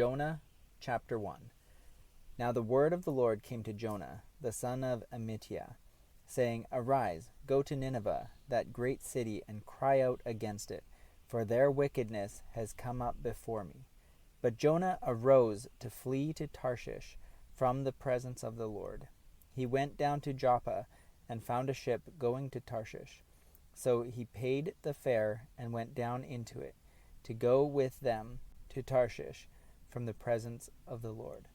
Jonah chapter 1. Now the word of the Lord came to Jonah, the son of Amittai, saying, Arise, go to Nineveh, that great city, and cry out against it, for their wickedness has come up before me. But Jonah arose to flee to Tarshish from the presence of the Lord. He went down to Joppa and found a ship going to Tarshish. So he paid the fare and went down into it, to go with them to Tarshish from the presence of the Lord.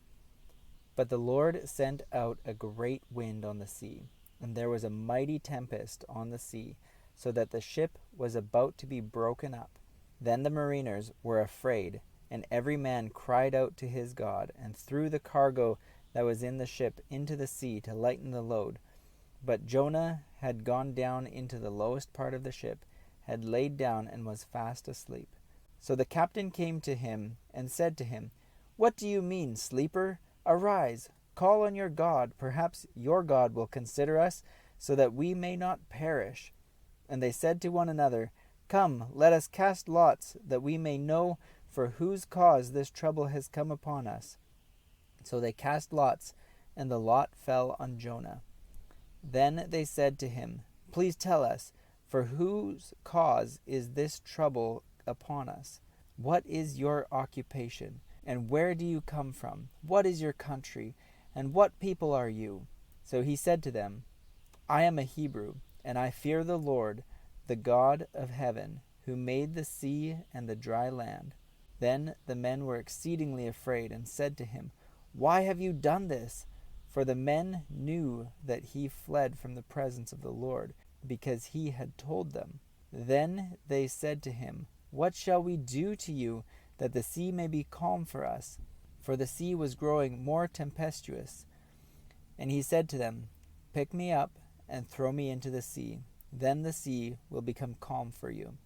But the Lord sent out a great wind on the sea, and there was a mighty tempest on the sea, so that the ship was about to be broken up. Then the mariners were afraid, and every man cried out to his God, and threw the cargo that was in the ship into the sea to lighten the load. But Jonah had gone down into the lowest part of the ship, had laid down, and was fast asleep. So the captain came to him and said to him, What do you mean, sleeper? Arise, call on your God. Perhaps your God will consider us, so that we may not perish. And they said to one another, Come, let us cast lots, that we may know for whose cause this trouble has come upon us. So they cast lots, and the lot fell on Jonah. Then they said to him, Please tell us, for whose cause is this trouble upon us? What is your occupation? And where do you come from? What is your country? And what people are you? So he said to them, I am a Hebrew, and I fear the Lord, the God of heaven, who made the sea and the dry land. Then the men were exceedingly afraid, and said to him, Why have you done this? For the men knew that he fled from the presence of the Lord, because he had told them. Then they said to him, What shall we do to you, that the sea may be calm for us? For the sea was growing more tempestuous. And he said to them, Pick me up and throw me into the sea. Then the sea will become calm for you.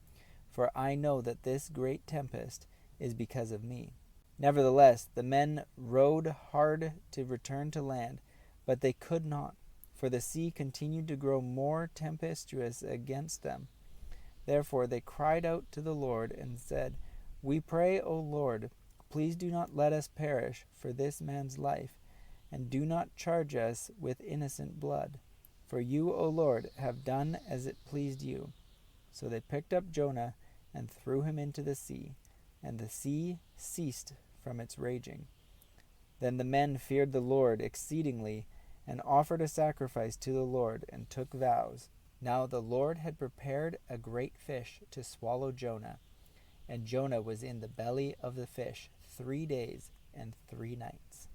For I know that this great tempest is because of me. Nevertheless, the men rowed hard to return to land, but they could not, for the sea continued to grow more tempestuous against them. Therefore they cried out to the Lord and said, We pray, O Lord, please do not let us perish for this man's life, and do not charge us with innocent blood. For you, O Lord, have done as it pleased you. So they picked up Jonah and threw him into the sea, and the sea ceased from its raging. Then the men feared the Lord exceedingly, and offered a sacrifice to the Lord, and took vows. Now the Lord had prepared a great fish to swallow Jonah, and Jonah was in the belly of the fish 3 days and 3 nights.